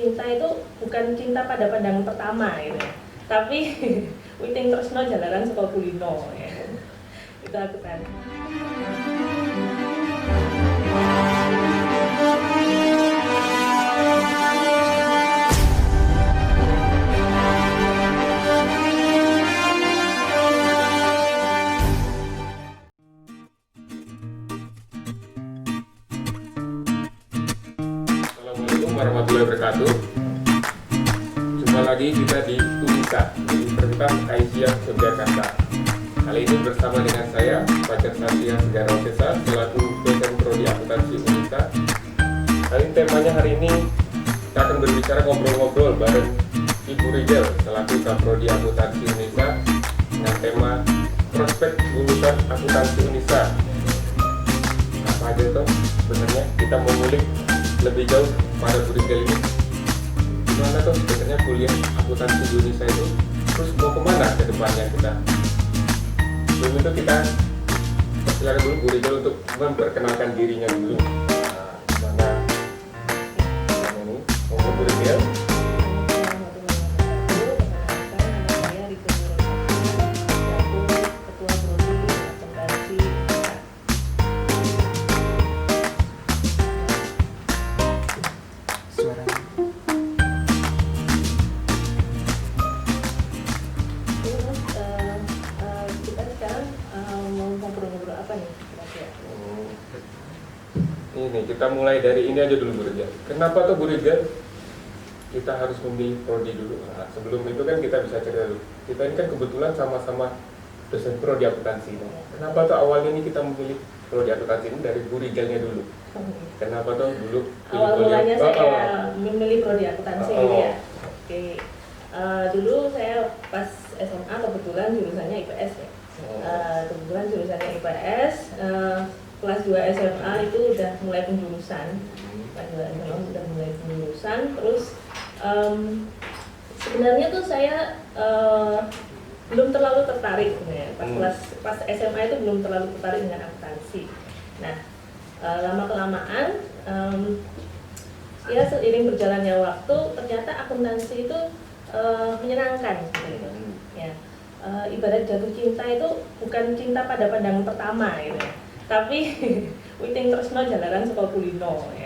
cinta itu bukan cinta pada pandangan pertama gitu ya. Tapi witing tresno jalaran saka kulino ya. Itu aku kan. Assalamualaikum warahmatullahi wabarakatuh. Jumpa lagi kita di UNISA, Universitas Aisyah Yogyakarta. Kali ini bersama dengan saya, Fajar Satya Segarosesa, selaku dosen prodi akuntansi UNISA. Kali ini temanya hari ini kita akan berbicara ngobrol-ngobrol bareng Ibu Rizal, selaku kaprodi akuntansi UNISA, dengan tema prospek lulusan akuntansi UNISA. Apa aja tuh sebenarnya kita mau ngulik lebih jauh pada Bu Rizal ini, gimana tuh sebenarnya kuliah akuntansi di UNISA itu, terus mau kemana ke depannya kita. Sebelum itu kita persilakan dulu Bu Rizal untuk memperkenalkan dirinya dulu. Mana ini, untuk Bu Rizal. Ini kita mulai dari ini aja dulu Bu Rizal. Kenapa tuh Bu Rizal kita harus memilih prodi dulu? Nah, sebelum itu kan kita bisa cerita dulu. Kita ini kan kebetulan sama-sama dosen prodi akuntansi. Kenapa tuh awalnya ini kita memilih prodi akuntansi ini dari Bu Rizalnya dulu? Kenapa tuh dulu? Awal mulanya saya memilih prodi akuntansi ya. Oke. Dulu saya pas SMA kebetulan jurusannya IPS ya. Kebetulan jurusannya IPS. Kelas 2 SMA itu udah mulai penjurusan. Kelas 2 SMA udah mulai penjurusan. Terus sebenarnya tuh saya belum terlalu tertarik ya. Pas SMA itu belum terlalu tertarik dengan akuntansi. Nah, lama kelamaan ya seiring berjalannya waktu ternyata akuntansi itu menyenangkan gitu. Ya. Ibarat jatuh cinta itu bukan cinta pada pandangan pertama gitu ya. Tapi witing tresno jalaran saka kulino ya.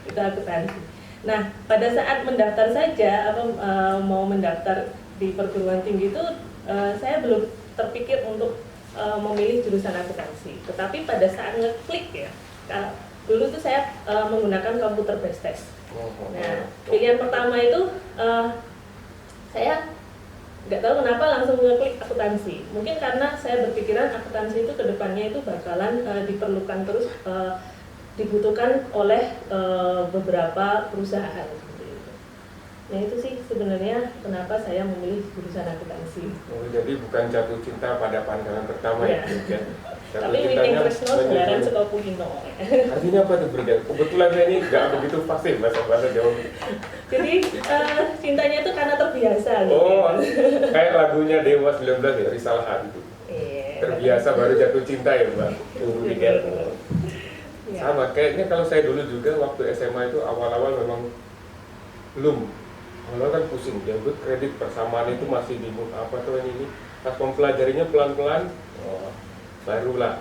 Itu akuntansi. Nah, pada saat mendaftar saja mau mendaftar di perguruan tinggi itu saya belum terpikir untuk memilih jurusan akuntansi. Tetapi pada saat ngeklik ya, dulu tuh saya menggunakan computer based test. Nah, pilihan pertama itu saya nggak tahu kenapa langsung ngeklik akuntansi. Mungkin karena saya berpikiran akuntansi itu kedepannya itu bakalan diperlukan terus, dibutuhkan oleh beberapa perusahaan. Nah itu sih sebenarnya kenapa saya memilih jurusan akuntansi. Oh, jadi bukan jatuh cinta pada pandangan pertama ya? Tapi witing tresno jalaran saka kulino. Artinya apa tuh Bu Rizal? Kebetulan saya ini nggak begitu fasih bahasa Jawa. Jadi cintanya itu karena terbiasa gitu. Oh, kayak lagunya Dewa 19 ya, Risalah Hati. Terbiasa baru jatuh cinta ya Mbak. Sama, kayaknya kalau saya dulu juga waktu SMA itu awal-awal memang belum. Awalnya kan pusing, debit kredit persamaan itu masih bingung apa tuh ini. Pas mempelajarinya pelan-pelan, barulah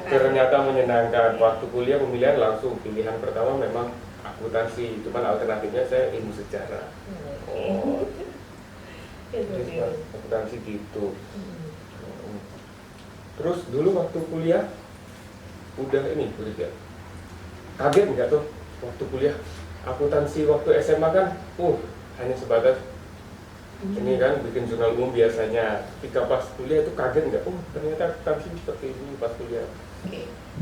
ternyata menyenangkan. Waktu kuliah pemilihan langsung pilihan pertama memang akuntansi, cuman alternatifnya saya ilmu sejarah. Jadi akuntansi gitu. Terus dulu waktu kuliah udah ini Bu Rizal, kaget nggak tuh waktu kuliah akuntansi waktu SMA kan hanya sebatas ini kan bikin jurnal umum biasanya. Ketika pas kuliah itu kaget nggak? Ternyata akuntansi seperti ini pas kuliah.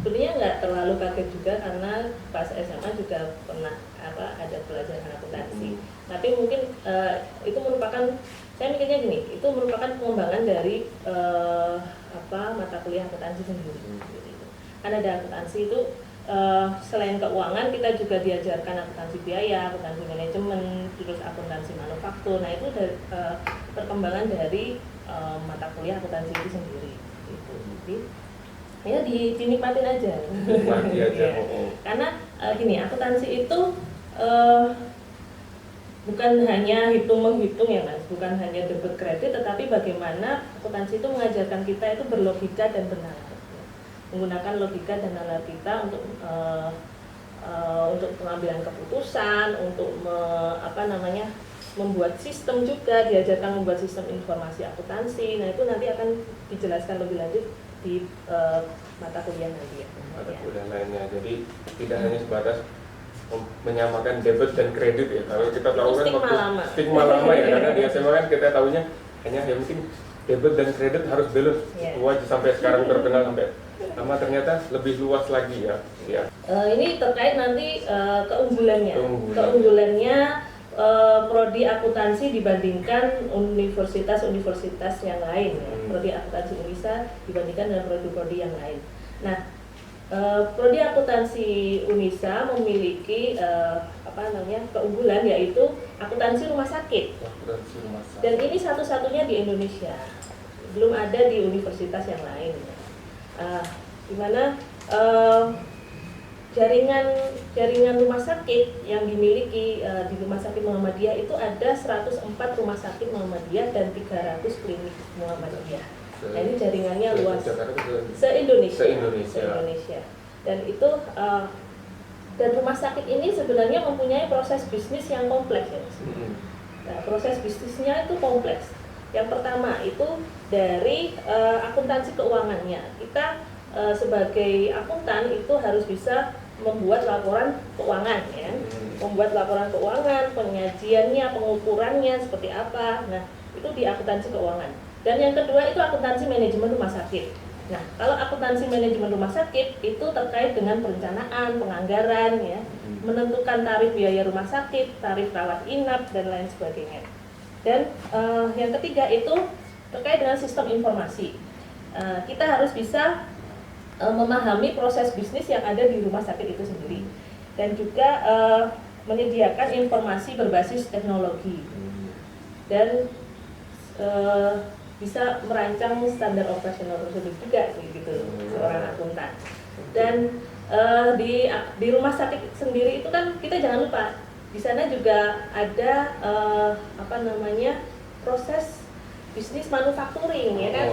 Kuliah nggak terlalu kaget juga karena pas SMA juga pernah ada pelajaran akuntansi. Tapi mungkin itu merupakan, saya mikirnya gini, itu merupakan pengembangan dari mata kuliah akuntansi sendiri. Kan ada akuntansi itu selain keuangan kita juga diajarkan akuntansi biaya, akuntansi manajemen, terus akuntansi manufaktur. Nah itu perkembangan dari mata kuliah akuntansi itu sendiri. Jadi ya dinikmatin aja. Nikmati aja. Ya. Karena gini, akuntansi itu bukan hanya hitung-menghitung ya Mas, bukan hanya debit kredit, tetapi bagaimana akuntansi itu mengajarkan kita itu berlogika dan bernalar, menggunakan logika dan nalar kita untuk pengambilan keputusan, untuk membuat sistem juga, diajarkan membuat sistem informasi akuntansi. Nah itu nanti akan dijelaskan lebih lanjut di mata kuliah nanti ya. Mata kuliah lainnya. Jadi tidak hanya sebatas menyamakan debit dan kredit ya. Kalau kita tahu kan stigma lama ya, karena di SMA kan kita tahunya hanya yang penting debit dan kredit harus balance. Itu aja sampai sekarang terkenal sampai lama, ternyata lebih luas lagi ya. Ini terkait nanti keunggulannya. Prodi akuntansi dibandingkan universitas-universitas yang lain ya. Prodi akuntansi Unisa dibandingkan dengan prodi-prodi yang lain. Nah, prodi akuntansi Unisa memiliki keunggulan, yaitu akuntansi rumah sakit. Dan ini satu-satunya di Indonesia, belum ada di universitas yang lain. Di mana jaringan rumah sakit yang dimiliki di Rumah Sakit Muhammadiyah itu ada 104 rumah sakit Muhammadiyah dan 300 klinik Muhammadiyah. Nah, ini jaringannya luas se-Indonesia. Dan itu dan rumah sakit ini sebenarnya mempunyai proses bisnis yang kompleks ya. Nah, proses bisnisnya itu kompleks. Yang pertama itu dari akuntansi keuangannya. Kita sebagai akuntan itu harus bisa membuat laporan keuangan ya. Membuat laporan keuangan, penyajiannya, pengukurannya seperti apa. Nah, itu di akuntansi keuangan. Dan yang kedua itu akuntansi manajemen rumah sakit. Nah, kalau akuntansi manajemen rumah sakit itu terkait dengan perencanaan, penganggaran ya, menentukan tarif biaya rumah sakit, tarif rawat inap dan lain sebagainya. Dan yang ketiga itu terkait dengan sistem informasi. Kita harus bisa memahami proses bisnis yang ada di rumah sakit itu sendiri, dan juga menyediakan informasi berbasis teknologi, dan bisa merancang standar operasional prosedur juga gitu seorang akuntan. Dan di rumah sakit sendiri itu kan kita jangan lupa di sana juga ada proses bisnis manufacturing ya kan.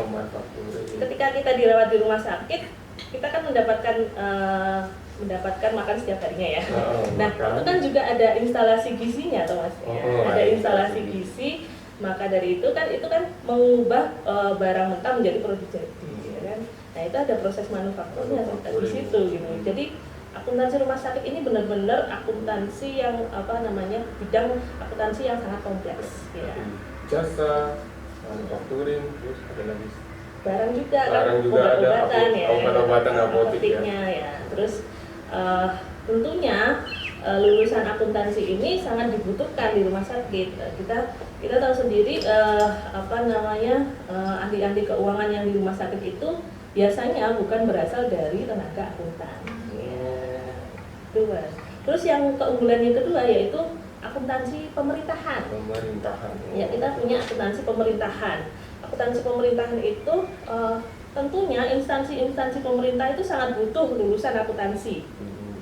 Ketika kita dirawat di rumah sakit, kita kan mendapatkan makan setiap harinya ya. Nah, itu kan juga ada instalasi gizinya atau Mas. Ada instalasi gizi, maka dari itu kan mengubah barang mentah menjadi produk jadi ya kan. Nah, itu ada proses manufakturnya di situ gitu. Jadi akuntansi rumah sakit ini benar-benar akuntansi yang bidang akuntansi yang sangat kompleks ya. Jasa, manufacturing, terus ada lagi barang juga obat-obatan ya, obat-obatan apoteknya ya. Terus tentunya lulusan akuntansi ini sangat dibutuhkan di rumah sakit. Kita tahu sendiri ahli-ahli keuangan yang di rumah sakit itu biasanya bukan berasal dari tenaga akuntan. Terus yang keunggulan yang kedua yaitu akuntansi pemerintahan. Ya, kita punya akuntansi pemerintahan. Akuntansi pemerintahan itu tentunya instansi-instansi pemerintah itu sangat butuh lulusan akuntansi,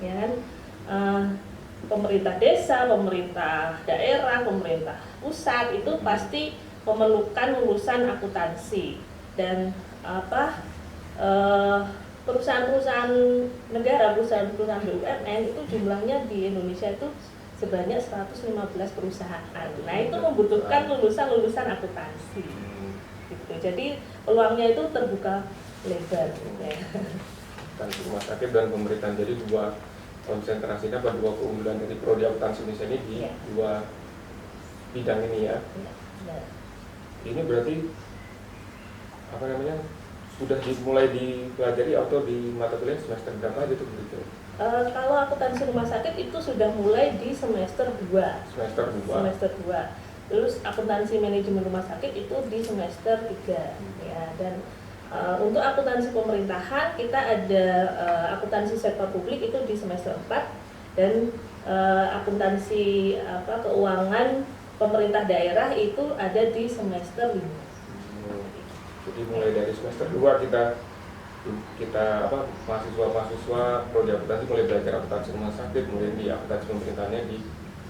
ya kan? Pemerintah desa, pemerintah daerah, pemerintah pusat itu pasti memerlukan lulusan akuntansi. Dan perusahaan-perusahaan negara, perusahaan-perusahaan BUMN itu jumlahnya di Indonesia itu sebanyak 115 perusahaan. Nah, itu membutuhkan lulusan akuntansi. Gitu. Jadi peluangnya itu terbuka lebar ya. Rumah sakit dan pemerintahan, jadi dua konsentrasinya dua keunggulan dari prodi akuntansi Indonesia ini di dua bidang ini ya. Ini berarti sudah dimulai dipelajari atau di mata kuliah semester berapa gitu? Kalau akuntansi rumah sakit itu sudah mulai di semester 2. Semester 2. Terus akuntansi manajemen rumah sakit itu di semester 3 ya. Dan untuk akuntansi pemerintahan kita ada akuntansi sektor publik itu di semester 4, dan akuntansi keuangan pemerintah daerah itu ada di semester 5. Jadi mulai dari semester 2 kita mahasiswa prodi akuntansi mulai belajar akuntansi rumah sakit, kemudian di akuntansi pemerintahannya di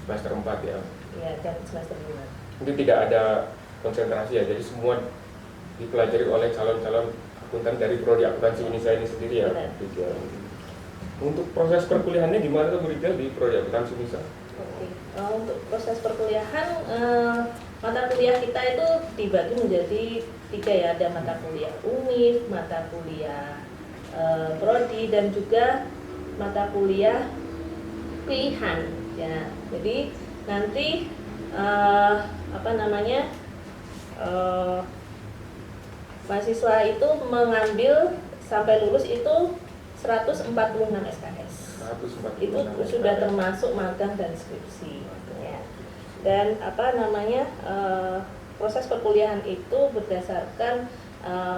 semester 4 ya. Ya, dan semester 5. Mungkin tidak ada konsentrasi ya, jadi semua dipelajari oleh calon-calon akuntan dari prodi akuntansi Unisa ini sendiri ya. Benar. Untuk proses perkuliahannya gimana tuh Bu Rijal di prodi akuntansi Unisa? Oke. Untuk proses perkuliahan, mata kuliah kita itu dibagi menjadi 3 ya, ada mata kuliah univ, mata kuliah prodi, dan juga mata kuliah pilihan ya. Jadi nanti mahasiswa itu mengambil sampai lulus itu 146 SKS. 146 Itu sudah termasuk magang dan skripsi ya. Dan proses perkuliahan itu berdasarkan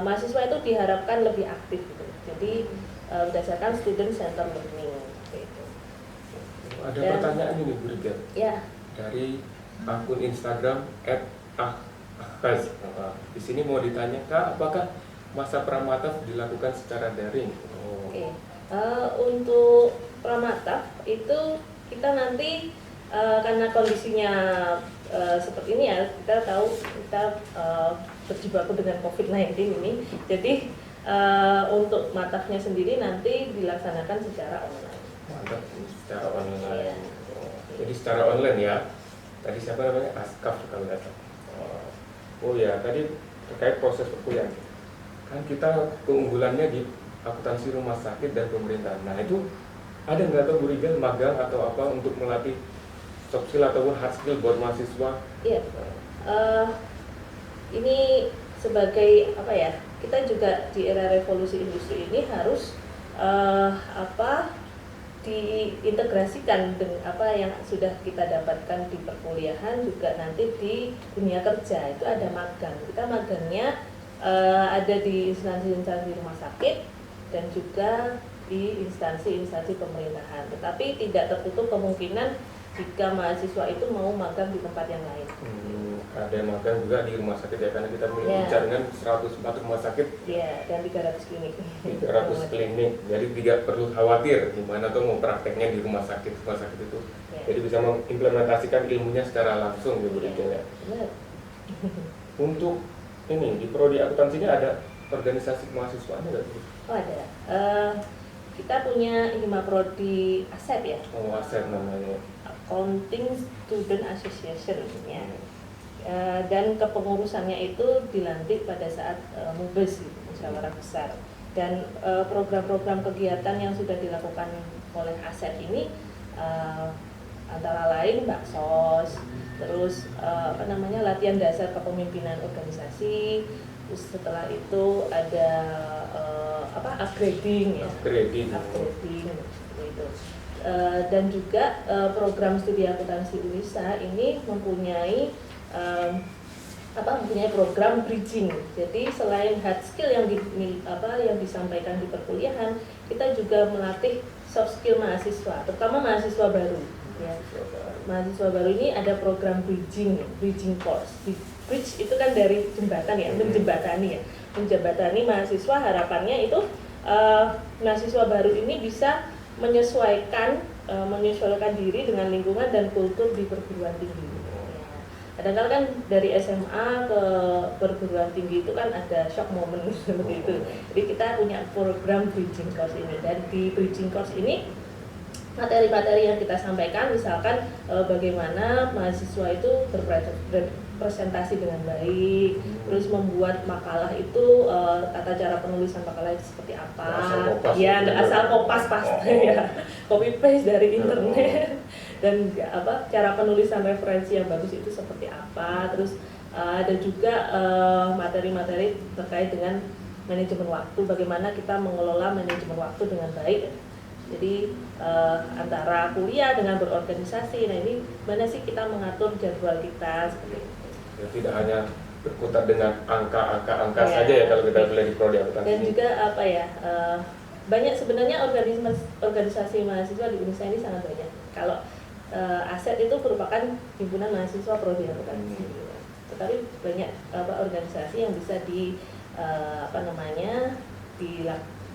mahasiswa itu diharapkan lebih aktif gitu. Jadi berdasarkan student center learning gitu. Ada pertanyaan ini Bu Rijal. Ya. Dari akun Instagram @ahkaz. Di sini mau ditanya, Kak, apakah masa pramataf dilakukan secara daring? Oke. Untuk pramataf itu kita nanti karena kondisinya seperti ini ya, kita tahu kita berjibaku dengan COVID-19 ini. Jadi untuk matafnya sendiri nanti dilaksanakan secara online. Mantap, secara online. Ya. Jadi secara online ya. Tadi siapa namanya? Askaf kalau nggak salah. Oh ya, tadi terkait proses perkuliahan. Kan kita keunggulannya di akuntansi rumah sakit dan pemerintahan. Nah itu ada nggak tuh Bu Rijal magang atau apa untuk melatih soft skill ataupun hard skill buat mahasiswa? Iya. Ini sebagai apa ya? Kita juga di era revolusi industri ini harus diintegrasikan dengan apa yang sudah kita dapatkan di perkuliahan juga nanti di dunia kerja. Itu ada magang. Kita magangnya ada di instansi-instansi rumah sakit dan juga di instansi-instansi pemerintahan. Tetapi tidak tertutup kemungkinan jika mahasiswa itu mau magang di tempat yang lain. Ada magang juga di rumah sakit ya, karena kita punya jaringan 104 rumah sakit. Ya, dan 300 klinik. 300 klinik, jadi tidak perlu khawatir gimana tuh mau prakteknya di rumah sakit itu. Ya. Jadi bisa mengimplementasikan ilmunya secara langsung gitu ya. Benar. Untuk ini di prodi akuntansi ini ada organisasi mahasiswanya nggak sih? Oh ada. Kita punya hima prodi ASEP ya. Oh, ASEP namanya. Accounting Student Association ya. Dan kepengurusannya itu dilantik pada saat MUBES, musyawarah besar. Dan program-program kegiatan yang sudah dilakukan oleh ASEP ini antara lain baksos, terus latihan dasar kepemimpinan organisasi, terus setelah itu ada upgrading ya, upgrading gitu. Dan juga program studi akuntansi Unisa ini mempunyai program bridging. Jadi selain hard skill yang disampaikan di perkuliahan, kita juga melatih soft skill mahasiswa, terutama mahasiswa baru. Ya. Mahasiswa baru ini ada program bridging course. Bridge itu kan dari jembatan ya, menjembatani mahasiswa. Harapannya itu mahasiswa baru ini bisa menyesuaikan diri dengan lingkungan dan kultur di perguruan tinggi. Kadang-kadang kan dari SMA ke perguruan tinggi itu kan ada shock moment seperti itu. Jadi kita punya program bridging course ini, dan di bridging course ini materi-materi yang kita sampaikan misalkan bagaimana mahasiswa itu berpresentasi dengan baik, terus membuat makalah itu tata cara penulisan makalah itu seperti apa, ya nggak asal kopas pasti ya, copy paste dari internet, dan cara penulisan referensi yang bagus itu seperti apa, terus ada juga materi-materi terkait dengan manajemen waktu, bagaimana kita mengelola manajemen waktu dengan baik. Jadi antara kuliah dengan berorganisasi, nah ini mana sih kita mengatur jadwal kita seperti itu. Ya, tidak hanya berkutat dengan angka saja ya kalau kita belajar di prodi akuntansi. Dan juga banyak sebenarnya organisasi mahasiswa di Unisa ini sangat banyak. Kalau ASEP itu merupakan himpunan mahasiswa prodi akuntansi. Tetapi banyak organisasi yang bisa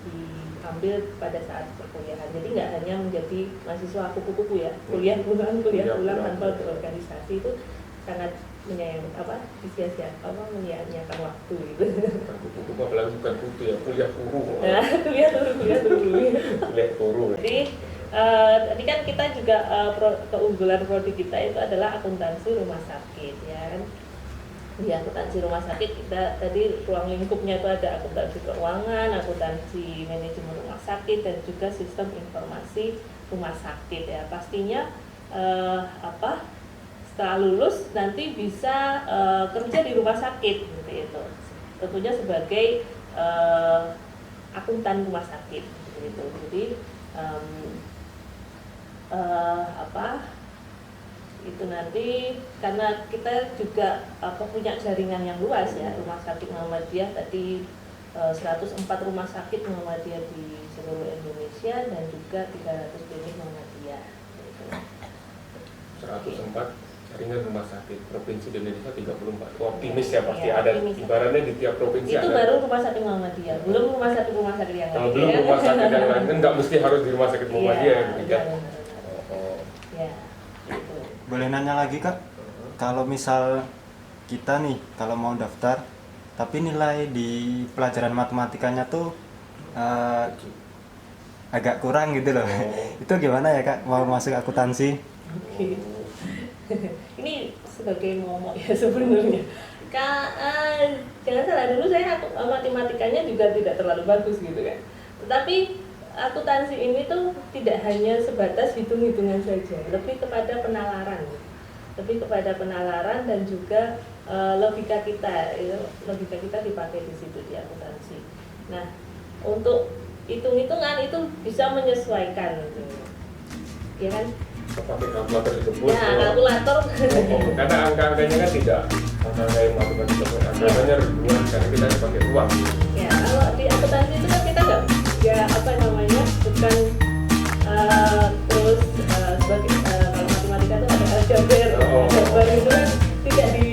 diambil pada saat perkuliahan. Jadi nggak hanya menjadi mahasiswa kupu-kupu ya, kuliah pulang tanpa berorganisasi itu sangat menyia-nyiakan waktu gitu. Bukan kupu-kupu, apalagi bukan kutu ya, kuliah turu. Nah, kuliah turu. Kuliah turu. Jadi tadi kan kita juga keunggulan prodi kita itu adalah akuntansi rumah sakit ya kan. Di akuntansi rumah sakit kita tadi ruang lingkupnya itu ada akuntansi keuangan, akuntansi manajemen rumah sakit dan juga sistem informasi rumah sakit ya. Pastinya setelah lulus nanti bisa kerja di rumah sakit gitu itu. Tentunya sebagai akuntan rumah sakit gitu. Jadi itu nanti karena kita juga punya jaringan yang luas ya, rumah sakit Muhammadiyah tadi 104 rumah sakit Muhammadiyah di seluruh Indonesia dan juga 300 klinik Muhammadiyah gitu. 104 jaringan rumah sakit provinsi di Indonesia 34. Optimis ya pasti Ya, ada optimis. ibaratnya di tiap provinsi Itu ada. baru rumah sakit Muhammadiyah, belum rumah sakit yang lain. Kalau belum rumah sakit yang lain kan nggak mesti harus di rumah sakit Muhammadiyah ya, Iya, ya. ya, gitu. Boleh nanya lagi Kak, kalau misal kita nih kalau mau daftar tapi nilai di pelajaran matematikanya tuh agak kurang gitu loh. Itu gimana ya Kak mau masuk akuntansi? Oke. Ini sebagai momok ya sebenarnya. Jangan salah dulu saya matematikanya juga tidak terlalu bagus gitu kan. Tetapi akuntansi ini tuh tidak hanya sebatas hitung-hitungan saja, lebih kepada penalaran dan juga logika kita dipakai di situ di akuntansi. Nah, untuk hitung-hitungan itu bisa menyesuaikan, ya kan? Pakai kalkulator disebut. Ya, kalkulator. Karena angka-angkanya kan tidak angka yang matematika, angkanya ribuan karena kita pakai uang. Ya, kalau di akuntansi itu kan kita nggak, bukan terus sebagai kalau matematika itu ada aljabar, aljabar itu kan tidak di